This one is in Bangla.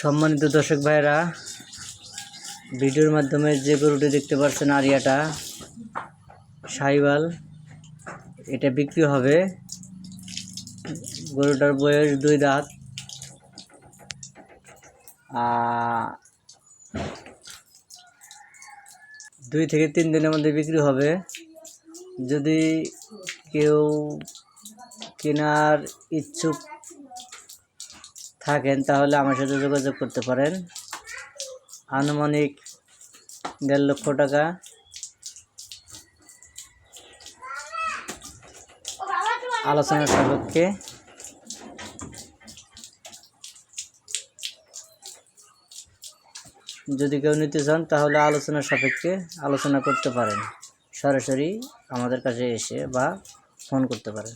সম্মানিত দর্শক ভাইরা, ভিডিওর মাধ্যমে যে গরুটি দেখতে পাচ্ছেন আরিয়াটা শাহিওয়াল, এটা বিক্রি হবে। গরুটার বয়স 2 দাঁত। 2 থেকে 3 দিনের মধ্যে বিক্রি হবে। যদি কেউ কেনার ইচ্ছুক থাকেন তাহলে আমার সাথে যোগাযোগ করতে পারেন। আনুমানিক 1.5 লক্ষ টাকা। আলোচনার সাপেক্ষে। যদি কেউ নিতে চান তাহলে আলোচনার সাপেক্ষে আলোচনা করতে পারেন, সরাসরি আমাদের কাছে এসে বা ফোন করতে পারেন।